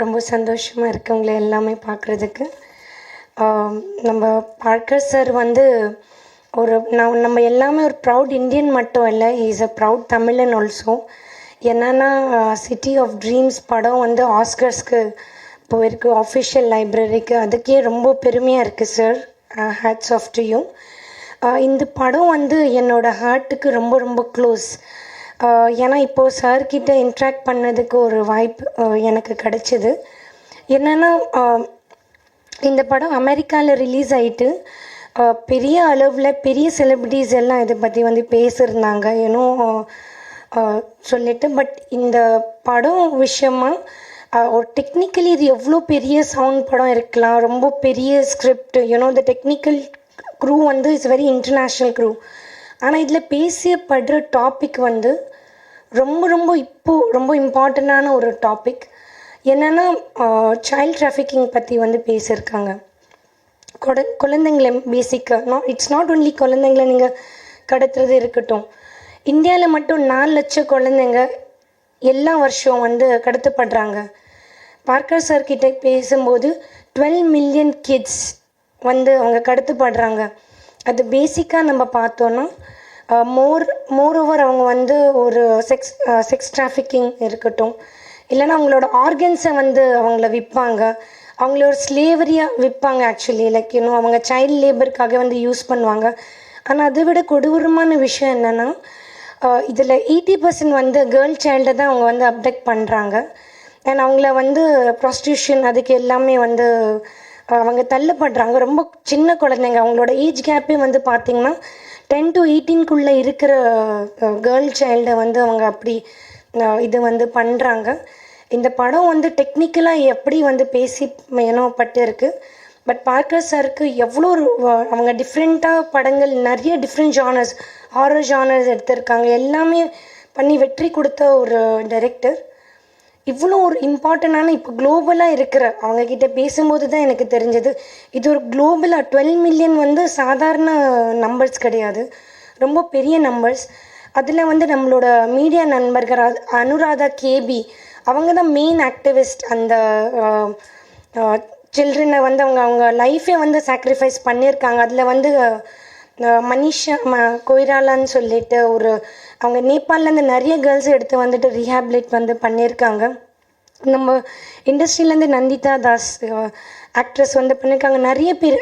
ரொம்ப சந்தோஷமாக இருக்குது உங்களை எல்லாமே பார்க்குறதுக்கு. நம்ம பார்க்கர் சார் வந்து நம்ம எல்லாமே ஒரு ப்ரவுட் இந்தியன் மட்டும் இல்லை, இஸ் அ ப்ரவுட் தமிழன் ஆல்சோ. என்னென்னா சிட்டி ஆஃப் ட்ரீம்ஸ் படம் வந்து ஆஸ்கர்ஸ்க்கு போயிருக்கு, ஆஃபிஷியல் லைப்ரரிக்கு. அதுக்கே ரொம்ப பெருமையாக இருக்குது sir. Hats off to you. இந்த படம் வந்து என்னோடய ஹார்ட்டுக்கு ரொம்ப ரொம்ப க்ளோஸ். ஏன்னா இப்போது சார்கிட்ட இன்ட்ராக்ட் பண்ணதுக்கு ஒரு வாய்ப்பு எனக்கு கிடச்சிது. என்னென்னா இந்த படம் அமெரிக்காவில் ரிலீஸ் ஆகிட்டு பெரிய அளவில் பெரிய செலிப்ரிட்டிஸ் எல்லாம் இதை பற்றி வந்து பேசியிருந்தாங்க ஏன்னோ சொல்லிட்டு. பட் இந்த படம் விஷயமாக ஒரு டெக்னிக்கலி இது எவ்வளோ பெரிய சவுண்ட் படம் இருக்கலாம், ரொம்ப பெரிய ஸ்கிரிப்ட், த டெக்னிக்கல் க்ரூ வந்து இட்ஸ் வெரி இன்டர்நேஷ்னல் க்ரூ. ஆனால் இதில் பேசப்படுற டாபிக் வந்து ரொம்ப ரொம்ப ரொம்ப இம்பார்ட்டண்ட்டான ஒரு டாபிக். என்னென்னா சைல்ட் ட்ராஃபிக்கிங் பற்றி வந்து பேசியிருக்காங்க. குழந்தைங்களை பேசிக்காக இட்ஸ் நாட் ஒன்லி குழந்தைங்களை நீங்கள் கடத்துறது இருக்கட்டும். இந்தியாவில் மட்டும் 4 லட்சம் குழந்தைங்க எல்லா வருஷம் வந்து கடத்தப்படுறாங்க. பார்க்கர் சார்கிட்ட பேசும்போது 12 மில்லியன் கிட்ஸ் வந்து அவங்க கடத்தப்படுறாங்க. அது பேசிக்காக நம்ம பார்த்தோன்னா மோரோவர் அவங்க வந்து ஒரு செக்ஸ் ட்ராஃபிக்கிங் இருக்கட்டும், இல்லைன்னா அவங்களோட ஆர்கன்ஸை வந்து அவங்கள விற்பாங்க, அவங்கள ஒரு ஸ்லேவரியாக விற்பாங்க. ஆக்சுவலி லைக் அவங்க சைல்ட் லேபருக்காக வந்து யூஸ் பண்ணுவாங்க. ஆனால் அதை விட கொடூரமான விஷயம் என்னென்னா இதில் 80% வந்து கேர்ள் சைல்டை தான் அவங்க வந்து அப்டக்ட் பண்ணுறாங்க. அண்ட் அவங்கள வந்து ப்ராஸ்டியூஷன் அதுக்கு எல்லாமே வந்து அவங்க தள்ளப்படுறாங்க. ரொம்ப சின்ன குழந்தைங்க, அவங்களோட ஏஜ் கேப்பே வந்து பார்த்திங்கன்னா 10 to 18 இருக்கிற கேர்ள் சைல்டை வந்து அவங்க அப்படி இது வந்து பண்ணுறாங்க. இந்த படம் வந்து டெக்னிக்கலாக எப்படி வந்து பட்டு இருக்குது. பட் பார்க்கர் சாருக்கு எவ்வளோ அவங்க டிஃப்ரெண்ட்டாக படங்கள் நிறைய டிஃப்ரெண்ட் ஜானர்ஸ், ஹாரர் ஜானர்ஸ் எடுத்திருக்காங்க. எல்லாமே பண்ணி வெற்றி கொடுத்த ஒரு டைரக்டர். இவ்வளோ ஒரு இம்பார்ட்டண்டான இப்போ குளோபலாக இருக்கிற அவங்கக்கிட்ட பேசும்போது தான் எனக்கு தெரிஞ்சது இது ஒரு குளோபலாக 12 மில்லியன் வந்து சாதாரண நம்பர்ஸ் கிடையாது, ரொம்ப பெரிய நம்பர்ஸ். அதில் வந்து நம்மளோட மீடியா நண்பர்கள் அனுராதா கேபி அவங்க தான் மெயின் ஆக்டிவிஸ்ட். அந்த சில்ட்ரனை வந்து அவங்க லைஃபே வந்து சாக்ரிஃபைஸ் பண்ணியிருக்காங்க. அதில் வந்து மனிஷா கொய்ராலான்னு சொல்லிட்டு அவங்க நேபாளிலேருந்து நிறைய கேர்ள்ஸ் எடுத்து வந்துட்டு ரீஹாபிலேட் வந்து பண்ணியிருக்காங்க. நம்ம இண்டஸ்ட்ரியிலேருந்து நந்திதா தாஸ் ஆக்ட்ரஸ் வந்து பண்ணியிருக்காங்க. நிறைய பேர்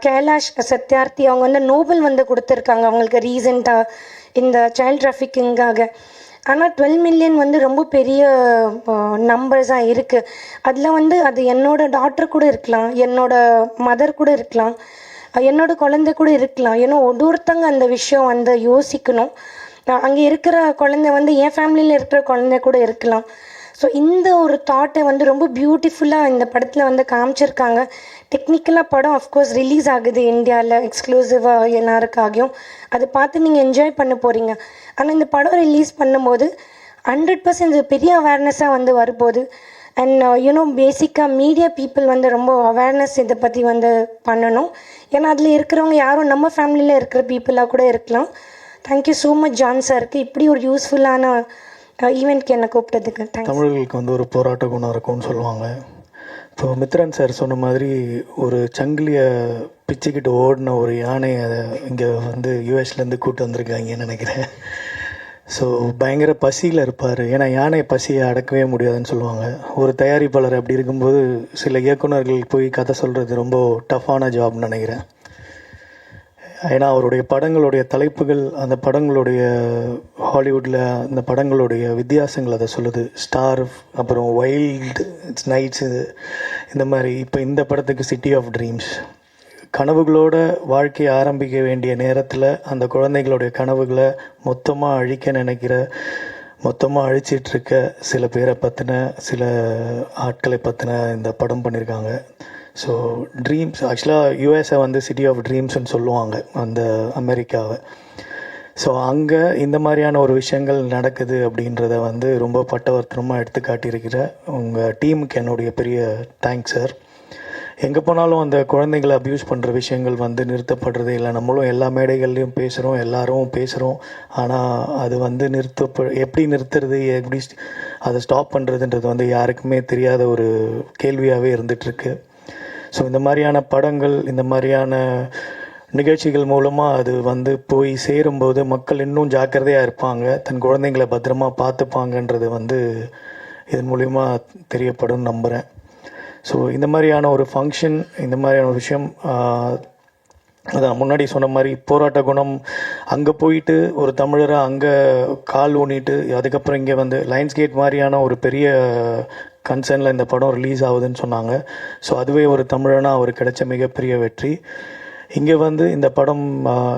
கைலாஷ் சத்யார்த்தி அவங்க வந்து நோபல் வந்து கொடுத்துருக்காங்க அவங்களுக்கு ரீசெண்டாக இந்த சைல்ட் ட்ராஃபிக்கிங்காக. ஆனால் 12 மில்லியன் வந்து ரொம்ப பெரிய நம்பர்ஸாக இருக்குது. அதில் வந்து அது என்னோடய டாட்டர் கூட இருக்கலாம், என்னோடய மதர் கூட இருக்கலாம், என்னோட குழந்தை கூட இருக்கலாம். ஏன்னா ஒருத்தங்க அந்த விஷயம் வந்து யோசிக்கணும். அங்கே இருக்கிற குழந்தை வந்து என் ஃபேமிலியில் இருக்கிற குழந்தை கூட இருக்கலாம். ஸோ இந்த ஒரு தாட்டை வந்து ரொம்ப பியூட்டிஃபுல்லாக இந்த படத்தில் வந்து காமிச்சிருக்காங்க. டெக்னிக்கலாக படம் அஃப்கோர்ஸ் ரிலீஸ் ஆகுது இந்தியாவில் எக்ஸ்க்ளூசிவாக எல்லாருக்காகவும். அதை பார்த்து நீங்கள் என்ஜாய் பண்ண போகிறீங்க. ஆனால் இந்த படம் ரிலீஸ் பண்ணும்போது 100% பெரிய அவேர்னஸாக வந்து வரும்போது அண்ட் பேசிக்காக மீடியா பீப்புள் வந்து ரொம்ப அவேர்னஸ் இதை பற்றி வந்து பண்ணணும். ஏன்னா அதில் இருக்கிறவங்க யாரும் நம்ம ஃபேமிலியில் இருக்கிற பீப்புளாக கூட இருக்கலாம். தேங்க்யூ ஸோ மச் ஜான் சாருக்கு இப்படி ஒரு யூஸ்ஃபுல்லான ஈவெண்ட்க்கு என்னை கூப்பிட்டதுக்கு. தமிழர்களுக்கு வந்து ஒரு போராட்ட குணம் இருக்கும்னு சொல்லுவாங்க. இப்போ மித்ரன் சார் சொன்ன மாதிரி ஒரு சங்கிலியை பிச்சுக்கிட்டு ஓடின ஒரு யானையை இங்கே வந்து யூஎஸ்லேருந்து கூப்பிட்டு வந்திருக்காங்கன்னு நினைக்கிறேன். ஸோ பயங்கர பசியில் இருப்பார். ஏன்னா யானை பசியை அடக்கவே முடியாதுன்னு சொல்லுவாங்க. ஒரு தயாரிப்பாளர் அப்படி இருக்கும்போது சில இயக்குநர்கள் போய் கதை சொல்கிறது ரொம்ப டஃப்பான ஜாப்னு நினைக்கிறேன். ஏன்னா அவருடைய படங்களுடைய தலைப்புகள், அந்த படங்களுடைய ஹாலிவுட்டில் அந்த படங்களுடைய வித்தியாசங்கள் அதை சொல்லுது. ஸ்டார், அப்புறம் வைல்டு நைட்ஸு, இந்த மாதிரி. இப்போ இந்த படத்துக்கு சிட்டி ஆஃப் ட்ரீம்ஸ், கனவுகளோட வாழ்க்கையை ஆரம்பிக்க வேண்டிய நேரத்தில் அந்த குழந்தைகளுடைய கனவுகளை மொத்தமாக அழிக்க நினைக்கிற, மொத்தமாக அழிச்சிட்ருக்க சில பேரை பற்றின, சில ஆட்களை பற்றின இந்த படம் பண்ணியிருக்காங்க. ஸோ ட்ரீம்ஸ் ஆக்சுவலாக யூஎஸை வந்து சிட்டி ஆஃப் ட்ரீம்ஸ்ன்னு சொல்லுவாங்க, அந்த அமெரிக்காவை. ஸோ அங்கே இந்த மாதிரியான ஒரு விஷயங்கள் நடக்குது அப்படின்றத வந்து ரொம்ப பட்டவர்த்தனமாக எடுத்து காட்டியிருக்கிற உங்கள் டீமுக்கு என்னுடைய பெரிய தேங்க்ஸ் சார். எங்கே போனாலும் அந்த குழந்தைங்களை அப்யூஸ் பண்ணுற விஷயங்கள் வந்து நிறுத்தப்படுறதே இல்லை. நம்மளும் எல்லா மேடைகள்லையும் பேசுகிறோம், எல்லாரும் பேசுகிறோம். ஆனால் அது வந்து எப்படி நிறுத்துறது, எப்படி அதை ஸ்டாப் பண்ணுறதுன்றது வந்து யாருக்குமே தெரியாத ஒரு கேள்வியாகவே இருந்துகிட்ருக்கு. ஸோ இந்த மாதிரியான படங்கள், இந்த மாதிரியான நிகழ்ச்சிகள் மூலமாக அது வந்து போய் சேரும்போது மக்கள் இன்னும் ஜாக்கிரதையாக இருப்பாங்க, தன் குழந்தைங்களை பத்திரமா பார்த்துப்பாங்கன்றது வந்து இதன் மூலிமா தெரியப்படும் நம்புகிறேன். ஸோ இந்த மாதிரியான ஒரு ஃபங்க்ஷன், இந்த மாதிரியான ஒரு விஷயம், அதான் முன்னாடி சொன்ன மாதிரி போராட்ட குணம், அங்கே போயிட்டு ஒரு தமிழராக அங்கே கால் ஊனிட்டு அதுக்கப்புறம் இங்கே வந்து லயன்ஸ் கேட் மாதிரியான ஒரு பெரிய கன்சர்னில் இந்த படம் ரிலீஸ் ஆகுதுன்னு சொன்னாங்க. ஸோ அதுவே ஒரு தமிழனாக அவர் கிடைச்ச மிகப்பெரிய வெற்றி. இங்கே வந்து இந்த படம்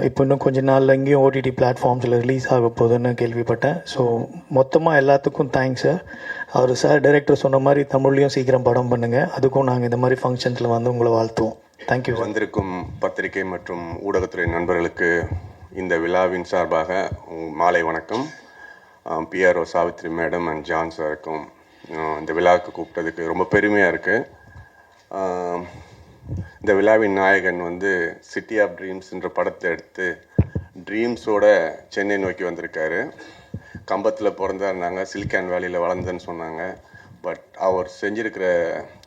இப்போ இன்னும் கொஞ்ச நாளில் இங்கேயும் ஓடிடி பிளாட்ஃபார்ம்ஸில் ரிலீஸ் ஆக போகுதுன்னு கேள்விப்பட்டேன். ஸோ மொத்தமாக எல்லாத்துக்கும் தேங்க்ஸ் சார். அவர் டைரக்டர் சொன்ன மாதிரி தமிழ்லையும் சீக்கிரம் படம் பண்ணுங்கள். அதுக்கும் நாங்கள் இந்த மாதிரி ஃபங்க்ஷன்ஸில் வந்து உங்களை வாழ்த்துவோம். தேங்க்யூ. வந்திருக்கும் பத்திரிகை மற்றும் ஊடகத்துறை நண்பர்களுக்கு இந்த விழாவின் சார்பாக மாலை வணக்கம். PRO Savitri madam and John சாருக்கும் இந்த விழாவுக்கு கூப்பிட்டதுக்கு ரொம்ப பெருமையாக இருக்குது. இந்த விழாவின் நாயகன் வந்து சிட்டி ஆஃப் ட்ரீம்ஸ்ன்ற படத்தை எடுத்து ட்ரீம்ஸோட சென்னை நோக்கி வந்திருக்காரு. கம்பத்தில் பிறந்தாருந்தாங்க, சிலிக்கான் வேலியில் வளர்ந்தேன்னு சொன்னாங்க. பட் அவர் செஞ்சுருக்கிற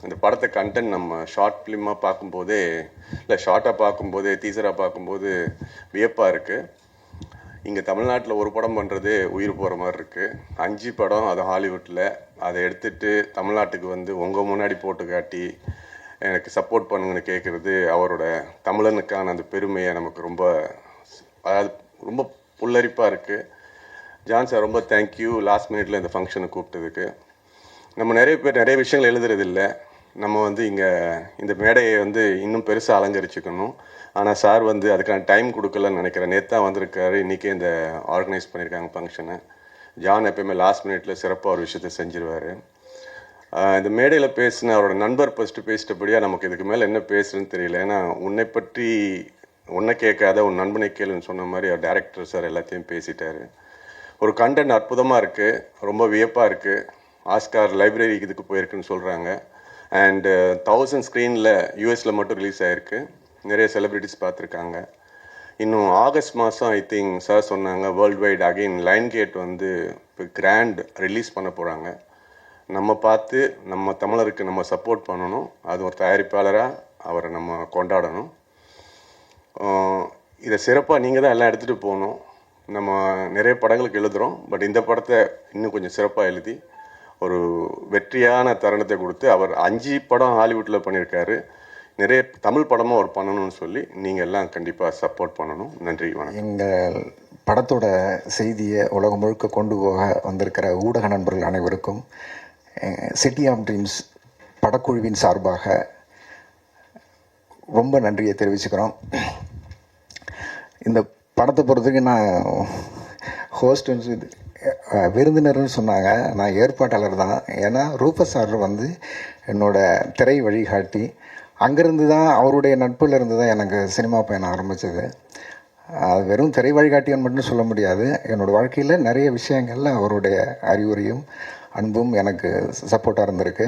இந்த படத்தை கண்டென்ட் நம்ம ஷார்ட் ஃபிலிமாக பார்க்கும்போதே, இல்லை ஷார்ட்டாக பார்க்கும்போதே, டீசராக பார்க்கும்போது வியப்பாக இருக்குது. இங்கே தமிழ்நாட்டில் ஒரு படம் பண்ணுறது உயிர் போகிற மாதிரி இருக்குது. 5 படம் அது ஹாலிவுட்டில், அதை எடுத்துகிட்டு தமிழ்நாட்டுக்கு வந்து உங்கள் முன்னாடி போட்டு காட்டி எனக்கு சப்போர்ட் பண்ணுங்கன்னு கேட்குறது அவரோட தமிழனுக்கான அந்த பெருமையை நமக்கு ரொம்ப, அதாவது ரொம்ப புல்லரிப்பாக இருக்குது. ஜான் சார் ரொம்ப தேங்க்யூ லாஸ்ட் மினிட்ல இந்த ஃபங்க்ஷனை கூப்பிட்டதுக்கு. நம்ம நிறைய பேர் நிறைய விஷயங்கள் எழுதுறதில்ல. நம்ம வந்து இங்கே இந்த மேடையை வந்து இன்னும் பெருசாக அலங்கரிச்சுக்கணும். ஆனால் சார் வந்து அதுக்கான டைம் கொடுக்கலன்னு நினைக்கிறேன். நேற்று தான் வந்திருக்காரு, இன்றைக்கே இந்த ஆர்கனைஸ் பண்ணியிருக்காங்க ஃபங்க்ஷனை. ஜான் எப்பயுமே லாஸ்ட் மினிட்ல சிறப்பாக ஒரு விஷயத்தை செஞ்சிருவார். இந்த மேடையில் பேசின அவரோட நண்பர் ஃபஸ்ட்டு பேசிட்டபடியாக நமக்கு இதுக்கு மேலே என்ன பேசுறதுன்னு தெரியல. ஏன்னா உன்னை பற்றி உன்னை கேட்காத உன் நண்பனை கேளுன்னு சொன்ன மாதிரி அவர் டேரக்டர் சார் எல்லாத்தையும் பேசிட்டாரு. ஒரு கண்டென்ட் அற்புதமாக இருக்குது, ரொம்ப வியப்பாக இருக்குது. ஆஸ்கார் லைப்ரரிக்கு இதுக்கு போயிருக்குன்னு சொல்கிறாங்க. அண்டு 1000 ஸ்க்ரீனில் யூஎஸில் மட்டும் ரிலீஸ் ஆகிருக்கு. நிறைய செலிப்ரிட்டிஸ் பார்த்துருக்காங்க. இன்னும் ஆகஸ்ட் மாதம் ஐ திங்க் சார் சொன்னாங்க வேர்ல்டு வைட் அகெயின் லைன் கேட் வந்து இப்போ கிராண்ட் ரிலீஸ் பண்ண போகிறாங்க. நம்ம பார்த்து நம்ம தமிழருக்கு நம்ம சப்போர்ட் பண்ணணும். அது ஒரு தயாரிப்பாளராக அவரை நம்ம கொண்டாடணும். இதை சிறப்பாக நீங்கள் தான் எல்லாம் எடுத்துகிட்டு போகணும். நம்ம நிறைய படங்களுக்கு எழுதுகிறோம், பட் இந்த படத்தை இன்னும் கொஞ்சம் சிறப்பாக எழுதி ஒரு வெற்றியான தருணத்தை கொடுத்து, அவர் 5 படம் ஹாலிவுட்டில் பண்ணியிருக்காரு. நிறைய தமிழ் படமும் அவர் பண்ணணும்னு சொல்லி நீங்கள் எல்லாம் கண்டிப்பாக சப்போர்ட் பண்ணணும். நன்றி, வணக்கம். எங்கள் படத்தோட செய்தியை உலகம் முழுக்க கொண்டு போக வந்திருக்கிற ஊடக நண்பர்கள் அனைவருக்கும் சிட்டி ஆஃப் ட்ரீம்ஸ் படக்குழுவின் சார்பாக ரொம்ப நன்றியை தெரிவிச்சுக்கிறோம். இந்த படத்தை பொறுத்தவரைக்கு நான் ஹோஸ்ட் விருந்தினர்னு சொன்னாங்க, நான் ஏற்பாட்டாளர் தான். ஏன்னா ரூபஸ் சார் வந்து என்னோட திரை வழிகாட்டி. அங்கேருந்து தான், அவருடைய நட்பில் இருந்து தான் எனக்கு சினிமா பயணம் ஆரம்பித்தது. அது வெறும் திரை வழிகாட்டியன்னு மட்டும் சொல்ல முடியாது. என்னோடய வாழ்க்கையில் நிறைய விஷயங்களில் அவருடைய அறிவுரையும் அன்பும் எனக்கு சப்போர்ட்டாக இருந்திருக்கு.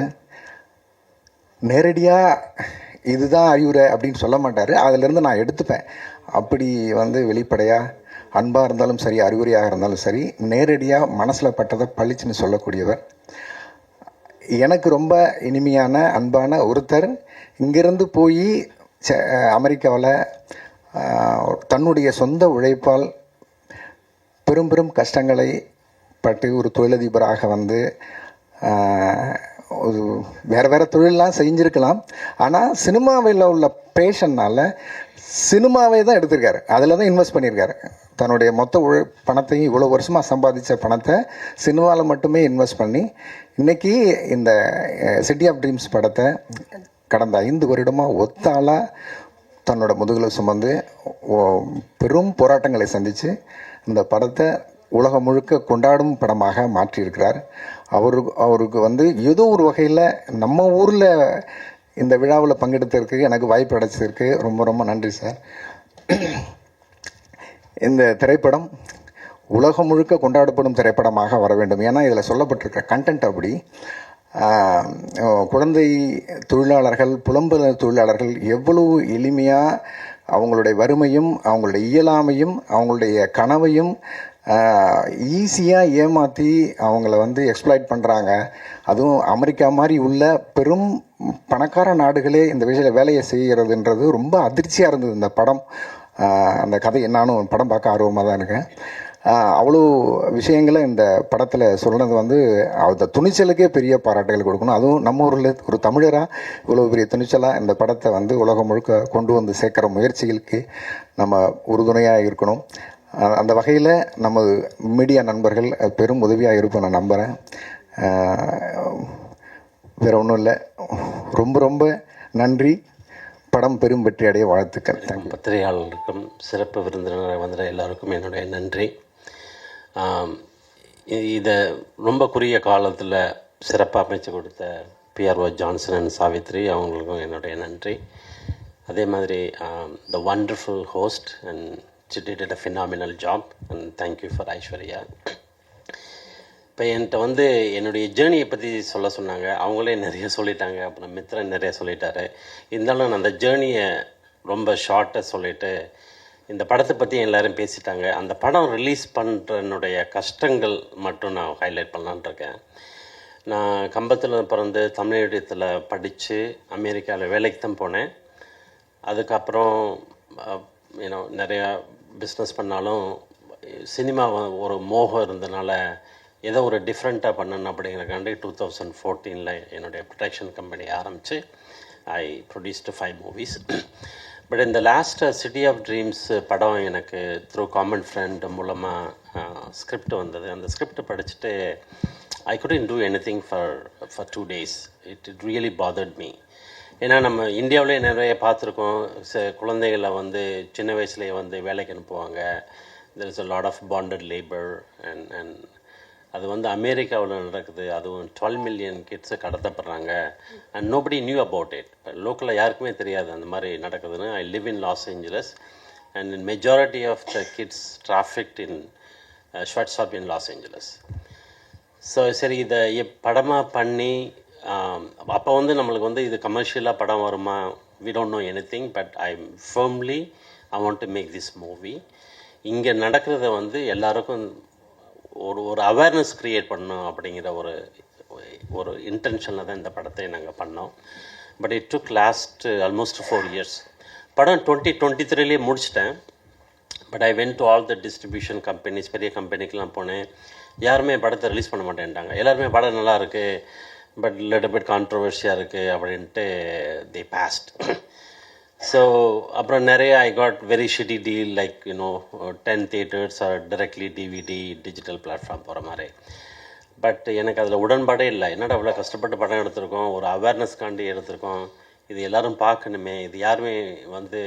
நேரடியாக இதுதான் அறிவுரை அப்படின்னு சொல்ல மாட்டார், அதிலேருந்து நான் எடுத்துப்பேன். அப்படி வந்து வெளிப்படையாக அன்பாக இருந்தாலும் சரி, அறிவுரையாக இருந்தாலும் சரி, நேரடியாக மனசில் பட்டதை பளிச்சுன்னு சொல்லக்கூடியவர். எனக்கு ரொம்ப இனிமையான அன்பான ஒருத்தர். இங்கிருந்து போய் அமெரிக்காவில் தன்னுடைய சொந்த உழைப்பால் பெரும் பெரும் கஷ்டங்களை பட்டு ஒரு தொழிலதிபராக வந்து ஒரு வேறு தொழிலெலாம் செஞ்சுருக்கலாம். ஆனால் சினிமாவில் உள்ள பேஷன்னால் சினிமாவே தான் எடுத்திருக்காரு, அதில் தான் இன்வெஸ்ட் பண்ணியிருக்காரு. தன்னுடைய மொத்த பணத்தையும், இவ்வளோ வருஷமாக சம்பாதிச்ச பணத்தை சினிமாவில் மட்டுமே இன்வெஸ்ட் பண்ணி இன்றைக்கி இந்த சிட்டி ஆஃப் ட்ரீம்ஸ் படத்தை கடந்த 5 வருடமாக ஒத்தாளாக தன்னோட முதுகில் சுமந்து பெரும் போராட்டங்களை சந்தித்து இந்த படத்தை உலகம் முழுக்க கொண்டாடும் படமாக மாற்றியிருக்கிறார். அவருக்கு வந்து ஏதோ ஒரு வகையில் நம்ம ஊரில் இந்த விழாவில் பங்கெடுத்ததற்கு எனக்கு வாய்ப்பு கிடைச்சதற்கு ரொம்ப ரொம்ப நன்றி சார். இந்த திரைப்படம் உலகம் முழுக்க கொண்டாடப்படும் திரைப்படமாக வர வேண்டும். ஏன்னா இதில் சொல்லப்பட்டிருக்கிற கண்டென்ட் அப்படி. குழந்தை தொழிலாளர்கள், புலம்பெயர் தொழிலாளர்கள் எவ்வளவு எளிமையாக அவங்களுடைய வறுமையும் அவங்களுடைய இயலாமையும் அவங்களுடைய கனவையும் ஈஸியாக ஏமாற்றி அவங்கள வந்து எக்ஸ்ப்ளாய்ட் பண்ணுறாங்க. அதுவும் அமெரிக்கா மாதிரி உள்ள பெரும் பணக்கார நாடுகளே இந்த விஷயத்தில் வேலையை செய்கிறதுன்றது ரொம்ப அதிர்ச்சியாக இருந்தது இந்த படம். அந்த கதை நானும் படம் பார்க்க ஆர்வமாக தான் இருக்கேன். அவ்வளோ விஷயங்களை இந்த படத்தில் சொல்கிறது வந்து அந்த துணிச்சலுக்கே பெரிய பாராட்டுகள் கொடுக்கணும். அதுவும் நம்ம ஊரில் ஒரு தமிழராக இவ்வளோ பெரிய துணிச்சலாக இந்த படத்தை வந்து உலகம் முழுக்க கொண்டு வந்து சேர்க்குற முயற்சிகளுக்கு நம்ம உறுதுணையாக இருக்கணும். அந்த வகையில் நம்ம மீடியா நண்பர்கள் பெரும் உதவியாக இருப்போம் நான் நம்புகிறேன். வேறு ஒன்றும் இல்லை. ரொம்ப ரொம்ப நன்றி. படம் பெரும் வெற்றி அடைய வாழ்த்துக்கள். தேங்க்யூ. பத்திரிகையாளர்களுக்கும் சிறப்பு விருந்தினர் வந்த எல்லாருக்கும் என்னுடைய நன்றி. இதை ரொம்ப குறுகிய காலத்தில் சிறப்பாக அமைச்சு கொடுத்த பிஆர்ஓ ஜான்சன் அண்ட் சாவித்ரி அவங்களுக்கும் என்னுடைய நன்றி. அதே மாதிரி த wonderful host and she did a phenomenal job and thank you for Aishwarya. இப்போ என்கிட்ட வந்து என்னுடைய ஜேர்னியை பற்றி சொல்ல சொன்னாங்க. அவங்களே நிறைய சொல்லிட்டாங்க. அப்புறம் மித்ரன் நிறைய சொல்லிட்டாரு. இருந்தாலும் நான் அந்த ஜேர்னியை ரொம்ப ஷார்ட்டாக சொல்லிவிட்டு இந்த படத்தை பற்றி எல்லோரும் பேசிட்டாங்க. அந்த படம் ரிலீஸ் பண்ணுறனுடைய கஷ்டங்கள் மட்டும் நான் ஹைலைட் பண்ணலான்னு இருக்கேன். நான் கம்பத்தில் பிறந்து தமிழ் மீடியத்தில் படித்து அமெரிக்காவில் வேலைக்கு தான் போனேன். அதுக்கப்புறம் நிறையா பிஸ்னஸ் பண்ணாலும் சினிமா ஒரு மோகம் இருந்தனால ஏதோ ஒரு டிஃப்ரெண்ட்டாக பண்ணணும் அப்படிங்கிறக்காண்டி 2014 என்னுடைய ப்ரொடக்ஷன் கம்பெனி ஆரம்பித்து ஐ ப்ரொடியூஸ்டு 5 மூவிஸ். பட் இந்த லாஸ்ட் சிட்டி ஆஃப் ட்ரீம்ஸ் படம் எனக்கு த்ரூ காமன் ஃப்ரெண்ட் மூலமாக ஸ்கிரிப்ட் வந்தது. அந்த ஸ்கிரிப்ட் படிச்சுட்டு ஐ couldn't do anything for 2 days. It really bothered me. ஏன்னா நம்ம இந்தியாவிலே நிறைய பார்த்துருக்கோம். குழந்தைகளை வந்து சின்ன வயசுலேயே வந்து வேலைக்கு அனுப்புவாங்க. there is a lot of bonded labor and அது வந்து அமெரிக்காவில் நடக்குது. அதுவும் 12 million கிட்ஸு கடத்தப்படுறாங்க. And nobody knew about it. லோக்கலில் யாருக்குமே தெரியாது அந்த மாதிரி நடக்குதுன்னு. I live in Los Angeles and in majority of the kids trafficked in shortstop in Los Angeles. So சரி, இதை படமாக பண்ணி அப்போ வந்து நம்மளுக்கு வந்து இது கமர்ஷியலாக படம் வருமா, we don't know anything, but I want to make this movie. இங்கே நடக்கிறத வந்து எல்லாருக்கும் ஒரு அவேர்னஸ் க்ரியேட் பண்ணணும் அப்படிங்கிற ஒரு இன்டென்ஷனில் தான் இந்த படத்தை நாங்கள் பண்ணோம். But it took last almost 4 years. படம் 2023 முடிச்சிட்டேன். But I went to all the distribution companies, பெரிய கம்பெனிக்கெலாம் போனேன். யாருமே படத்தை ரிலீஸ் பண்ண மாட்டேன்ட்டாங்க. எல்லாருமே படம் நல்லா இருக்குது பட் லிட்டில் பிட் கான்ட்ரவர்ஷியாக இருக்குது அப்படின்ட்டு தே பாஸ்ட். ஸோ அப்புறம் நிறைய I got very shitty deal like 10 theatres or directly DVD digital platform போகிற மாதிரி. பட் எனக்கு அதில் உடன்பாடே இல்லை. என்னடா அவ்வளோ கஷ்டப்பட்டு படம் எடுத்திருக்கோம், ஒரு அவேர்னஸ்காண்டி எடுத்திருக்கோம், இது எல்லோரும் பார்க்கணுமே, இது யாருமே வந்து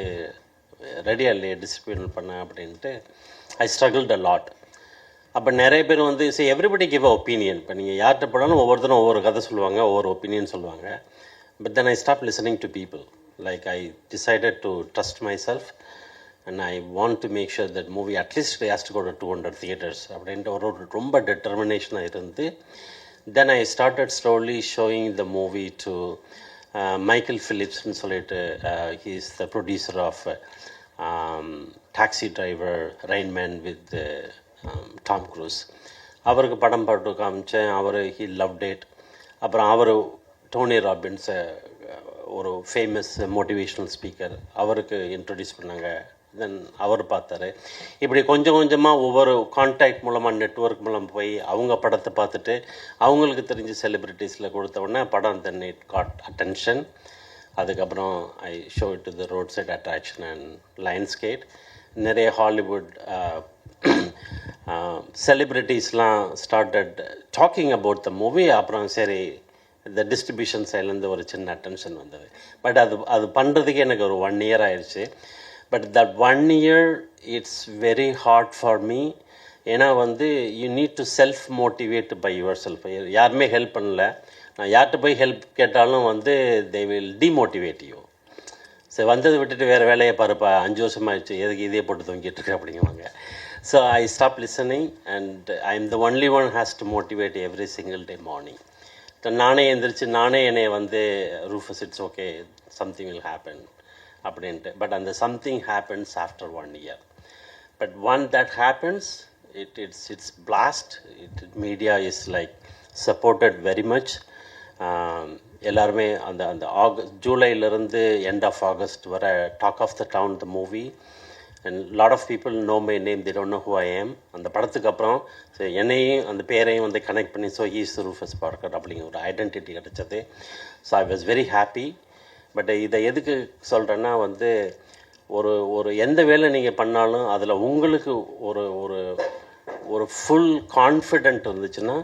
ரெடியாக இல்லையே டிஸ்ட்ரிபியூட் பண்ண அப்படின்ட்டு ஐ ஸ்ட்ரகிள்ட் அ லாட். அப்போ நிறைய பேர் வந்து எவ்ரிபடி கிவ் அ ஒப்பீனியன். இப்போ நீங்கள் யார்கிட்ட போனாலும் ஒவ்வொருத்தரும் ஒவ்வொரு கதை சொல்லுவாங்க, ஒவ்வொரு ஒப்பீனியன் சொல்லுவாங்க. But then I stop listening to people. Like I decided to trust myself and I want to make sure that movie at least has to go to 200 theatres அப்படின்ட்டு ஒரு ரொம்ப டிட்டர்மினேஷனாக இருந்து then I started slowly showing the movie to Michael ஃபிலிப்ஸ்ன்னு சொல்லிட்டு he is the producer of Taxi Driver, Rain Man with Tom Cruise. அவருக்கு படம் போட்டு காமிச்சேன். He loved it. அப்புறம் டோனி ராபின்ஸ் ஒரு ஃபேமஸ் மோட்டிவேஷ்னல் ஸ்பீக்கர், அவருக்கு இன்ட்ரடியூஸ் பண்ணாங்க. தென் அவர் பார்த்தாரு. இப்படி கொஞ்சம் கொஞ்சமாக ஒவ்வொரு கான்டாக்ட் மூலமாக நெட்வொர்க் மூலம் போய் அவங்க படத்தை பார்த்துட்டு அவங்களுக்கு தெரிஞ்ச செலிப்ரிட்டிஸில் கொடுத்த உடனே படம் தென் இட் காட் அட்டென்ஷன். அதுக்கப்புறம் I show it to the road side attraction and Lionsgate. நிறைய ஹாலிவுட் செலிப்ரிட்டிஸ்லாம் started talking about the movie. அப்புறம் சரி இந்த டிஸ்ட்ரிபியூஷன் சைட்லேருந்து ஒரு சின்ன அட்டென்ஷன் வந்தது. பட் அது பண்ணுறதுக்கே எனக்கு ஒரு 1 year ஆயிடுச்சு. But that 1 year it's very hard for me. ஏன்னா வந்து you need to self motivate by your self. யாருமே ஹெல்ப் பண்ணல. நான் யார்கிட்ட போய் ஹெல்ப் கேட்டாலும் வந்து தே வில் டிமோட்டிவேட் யூ. சரி, வந்ததை விட்டுட்டு வேறு வேலையை பாருப்பா, 5 வருஷமாகிடுச்சு, எதுக்கு இதே போட்டு தூங்கிட்டு இருக்கு அப்படிங்குவாங்க. So I stop listening and I am the only one has to motivate every single day morning. நானே எந்திரிச்சு நானே என்னை வந்து Rufus it's okay something will happen அப்படின்ட்டு. பட் அந்த something happens after 1 year. But once that happens, it's blast. Media is like supported very much. எல்லாருமே அந்த ஜூலைலேருந்து எண்ட் ஆஃப் ஆகஸ்ட் வர talk of the town the movie. And lot of people know my name, they don't know who I am. அந்த படத்துக்கு அப்புறம் so என்னையும் அந்த பேரையும் வந்து கனெக்ட் பண்ணி ஸோ ஹீஸ் ரூஃபஸ் பார்க்கர் அப்படிங்கிற ஒரு ஐடென்டிட்டி கிடச்சது. So I was very happy. But இதை எதுக்கு சொல்கிறேன்னா வந்து ஒரு எந்த வேலை நீங்கள் பண்ணாலும் அதில் உங்களுக்கு ஒரு ஒரு ஒரு ஃபுல் கான்ஃபிடென்ட் இருந்துச்சுன்னா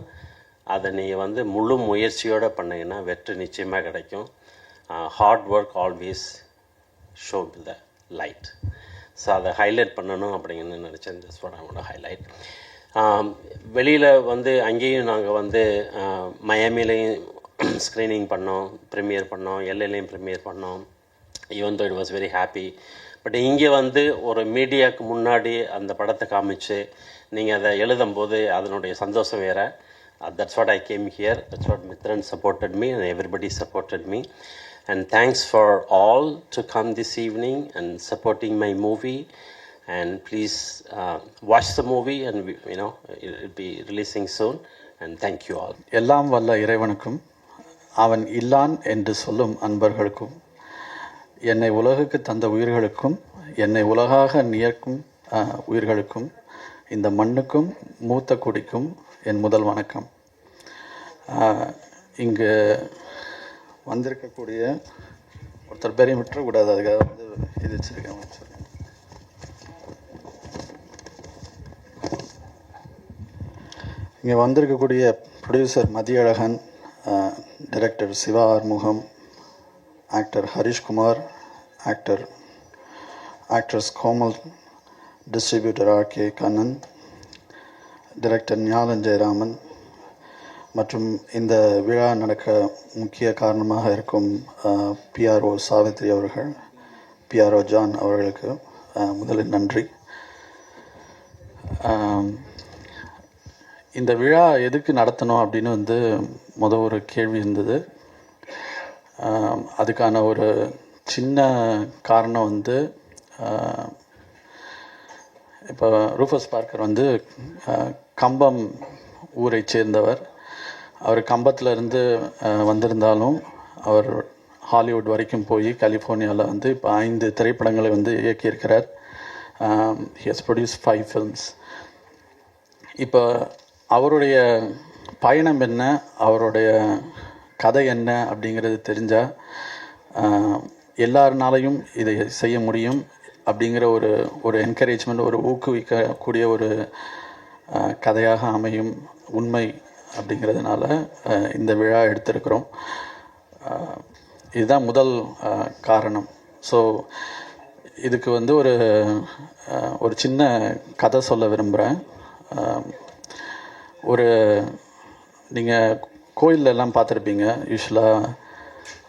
அதை நீங்கள் வந்து முழு முயற்சியோடு பண்ணிங்கன்னா வெற்றி நிச்சயமாக கிடைக்கும். Hard work always show the light. So அதை ஹைலைட் பண்ணணும் அப்படிங்கன்னு நினச்சேன். This what I want to highlight. வெளியில் வந்து அங்கேயும் நாங்கள் வந்து மயாமிலையும் ஸ்க்ரீனிங் பண்ணோம், ப்ரீமியர் பண்ணோம், எல்ஏலையும் ப்ரீமியர் பண்ணோம். Even though it was very happy. But இங்கே வந்து ஒரு மீடியாவுக்கு முன்னாடி அந்த படத்தை காமிச்சு நீங்கள் அதை எழுதும்போது அதனுடைய சந்தோஷம் வேறு. That's what I came here. That's what Mithran supported me and everybody supported me. And thanks for all to come this evening and supporting my movie. And please watch the movie and it'll be releasing soon. And thank you all. எல்லாம் வல்ல இறைவனுக்கும் அவன் இல்லான் என்று சொல்லும் அன்பர்களுக்கும் என்னை உலகுக்கு தந்த உயிர்களுக்கும் என்னை உலகாக நியக்கும் உயிர்களுக்கும் இந்த மண்ணுக்கும் மூத்த குடிக்கும் என் முதல் வணக்கம். இங்கு வந்திருக்கக்கூடிய ஒருத்தர் பேரையும் விட்டுறக்கூடாது, அதுக்காக வந்து இது வச்சுருக்கேன். இங்கே வந்திருக்கக்கூடிய producer Mathiyazhagan, director Siva Arumugam, actor Harishkumar, actress Komal, distributor RK Kannan, director Gnanan Jayaraman மற்றும் இந்த விழா நடக்க முக்கிய காரணமாக இருக்கும் பிஆர்ஓ சாவித்ரி அவர்கள், பிஆர்ஓ ஜான் அவர்களுக்கு முதலில் நன்றி. இந்த விழா எதுக்கு நடத்தணும் அப்படின்னு வந்து ஒரு கேள்வி இருந்தது. அதுக்கான ஒரு சின்ன காரணம் வந்து இப்போ ரூஃபஸ் பார்க்கர் வந்து கம்பம் ஊரை சேர்ந்தவர். அவர் கம்பத்திலேருந்து வந்திருந்தாலும் அவர் ஹாலிவுட் வரைக்கும் போய் கலிஃபோர்னியாவில் வந்து இப்போ 5 திரைப்படங்களை வந்து இயக்கியிருக்கிறார். He has produce 5 films. இப்போ அவருடைய பயணம் என்ன, அவருடைய கதை என்ன அப்படிங்கிறது தெரிஞ்சால் எல்லாருனாலையும் இதை செய்ய முடியும் அப்படிங்கிற ஒரு என்கரேஜ்மெண்ட், ஒரு ஊக்குவிக்கக்கூடிய ஒரு கதையாக அமையும் உண்மை அப்படிங்கிறதுனால இந்த விழா எடுத்திருக்கிறோம். இதுதான் முதல் காரணம். ஸோ இதுக்கு வந்து ஒரு சின்ன கதை சொல்ல விரும்புகிறேன். நீங்கள் கோயிலெல்லாம் பார்த்துருப்பீங்க. யூஸ்வலாக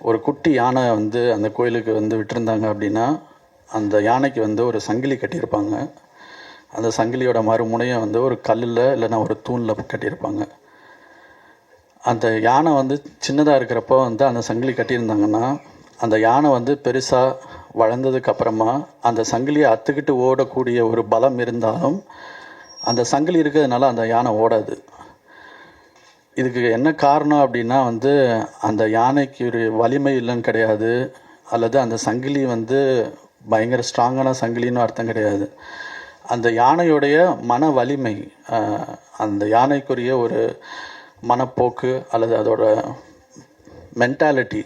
ஒரு குட்டி யானை வந்து அந்த கோயிலுக்கு வந்து விட்டுருந்தாங்க அப்படின்னா அந்த யானைக்கு வந்து ஒரு சங்கிலி கட்டியிருப்பாங்க. அந்த சங்கிலியோட மறுமுனையை வந்து ஒரு கல்லில் இல்லைன்னா ஒரு தூணில் கட்டியிருப்பாங்க. அந்த யானை வந்து சின்னதாக இருக்கிறப்போ வந்து அந்த சங்கிலி கட்டியிருந்தாங்கன்னா அந்த யானை வந்து பெருசாக வளர்ந்ததுக்கப்புறமா அந்த சங்கிலியை அத்துக்கிட்டு ஓடக்கூடிய ஒரு பலம் இருந்தாலும் அந்த சங்கிலி இருக்கிறதுனால அந்த யானை ஓடாது. இதுக்கு என்ன காரணம் அப்படின்னா வந்து அந்த யானைக்கு ஒரு வலிமை இல்லைன்னு கிடையாது, அல்லது அந்த சங்கிலி வந்து பயங்கர ஸ்ட்ராங்கான சங்கிலின்னு அர்த்தம் கிடையாது. அந்த யானையுடைய மன வலிமை, அந்த யானைக்குரிய ஒரு மனப்போக்கு அல்லது அதோட மென்டாலிட்டி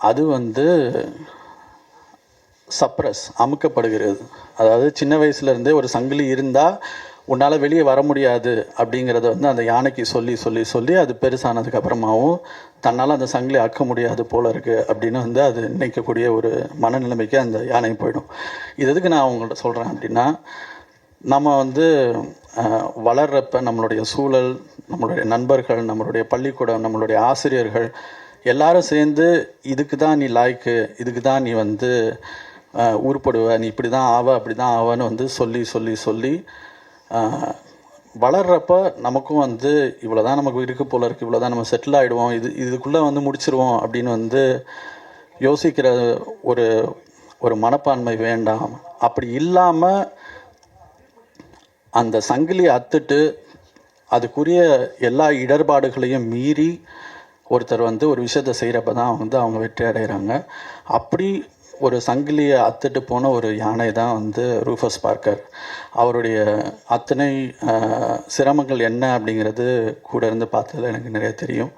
அது வந்து அமுக்கப்படுகிறது. அதாவது சின்ன வயசுலேருந்தே ஒரு சங்கிலி இருந்தால் உன்னால் வெளியே வர முடியாது அப்படிங்கிறத வந்து அந்த யானைக்கு சொல்லி சொல்லி சொல்லி அது பெருசானதுக்கப்புறமாவும் தன்னால் அந்த சங்கிலி ஆக்க முடியாது போல இருக்குது அப்படின்னு வந்து அது நினைக்கக்கூடிய ஒரு மனநிலைமைக்கு அந்த யானை போயிடும். இது எதுக்கு நான் அவங்கள்ட்ட சொல்கிறேன் அப்படின்னா, நம்ம வந்து வளர்கிறப்ப நம்மளுடைய சூழல், நம்மளுடைய நண்பர்கள், நம்மளுடைய பள்ளிக்கூடம், நம்மளுடைய ஆசிரியர்கள் எல்லாரும் சேர்ந்து இதுக்கு தான் நீ லாய்க்கு, இதுக்கு தான் நீ வந்து உருப்படுவ, நீ இப்படி தான் ஆவ அப்படி தான் ஆவன்னு வந்து சொல்லி சொல்லி சொல்லி வளர்கிறப்ப நமக்கும் வந்து இவ்வளோ தான் நமக்கு இருக்கு போல இருக்குது, இவ்வளோ தான் நம்ம செட்டில் ஆகிடுவோம், இதுக்குள்ளே வந்து முடிச்சிருவோம் அப்படின்னு வந்து யோசிக்கிற ஒரு ஒரு மனப்பான்மை வேண்டாம். அப்படி இல்லாமல் அந்த சங்கிலியை அத்துட்டு அதுக்குரிய எல்லா இடர்பாடுகளையும் மீறி ஒருத்தர் வந்து ஒரு விஷயத்தை செய்கிறப்ப தான் வந்து அவங்க வெற்றி அடைகிறாங்க. அப்படி ஒரு சங்கிலியை அத்துட்டு போன ஒரு யானை தான் வந்து ரூஃபஸ் பார்க்கர். அவருடைய அத்தனை சிரமங்கள் என்ன அப்படிங்கிறது கூட இருந்து பார்த்ததில் எனக்கு நிறைய தெரியும்.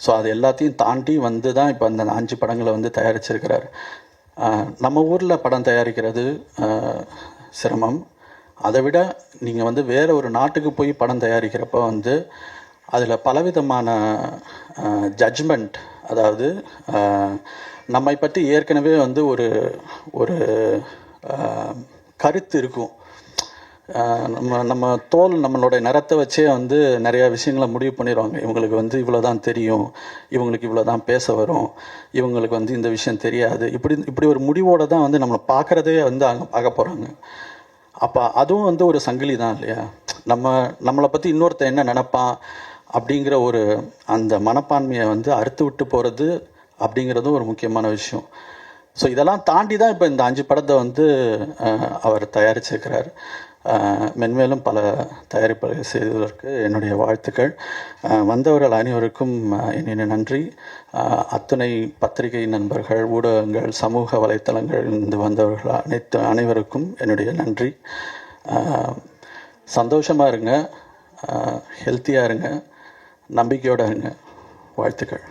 ஸோ அது எல்லாத்தையும் தாண்டி வந்து தான் இப்போ அந்த 5 படங்களை வந்து தயாரிச்சிருக்கிறார். நம்ம ஊரில் படம் தயாரிக்கிறது சிரமம். அதை விட நீங்கள் வந்து வேறு ஒரு நாட்டுக்கு போய் படம் தயாரிக்கிறப்ப வந்து அதில் பலவிதமான ஜட்ஜ்மெண்ட், அதாவது நம்மை பற்றி ஏற்கனவே வந்து ஒரு ஒரு கருத்து இருக்கும். நம்ம தோல் நம்மளுடைய நிறத்தை வச்சே வந்து நிறையா விஷயங்களை முடிவு பண்ணிடுவாங்க. இவங்களுக்கு வந்து இவ்வளோ தான் தெரியும், இவங்களுக்கு இவ்வளோ தான் பேச வரும், இவங்களுக்கு வந்து இந்த விஷயம் தெரியாது, இப்படி ஒரு முடிவோடு தான் வந்து நம்மளை பார்க்குறதே வந்து அங்கே பார்க்க போகிறாங்க. அப்போ அதுவும் வந்து ஒரு சங்கிலி தான் இல்லையா? நம்மளை பற்றி இன்னொருத்தன் என்ன நினைப்பான் அப்படிங்கிற ஒரு அந்த மனப்பான்மையை வந்து அறுத்து விட்டு போகிறது அப்படிங்கிறதும் ஒரு முக்கியமான விஷயம். ஸோ இதெல்லாம் தாண்டி தான் இப்போ இந்த 5 படத்தை வந்து அவர் தயாரிச்சிருக்கிறார். மென்மேலும் பல தயாரிப்புகள் செய்வதற்கு என்னுடைய வாழ்த்துக்கள். வந்தவர்கள் அனைவருக்கும் என்னுடைய நன்றி. அத்துணை பத்திரிகை நண்பர்கள், ஊடகங்கள், சமூக வலைத்தளங்கள் இருந்து வந்தவர்கள் அனைவருக்கும் என்னுடைய நன்றி. சந்தோஷமாக இருங்க, ஹெல்த்தியாக இருங்க, நம்பிக்கையோடு இருங்க. வாழ்த்துக்கள்.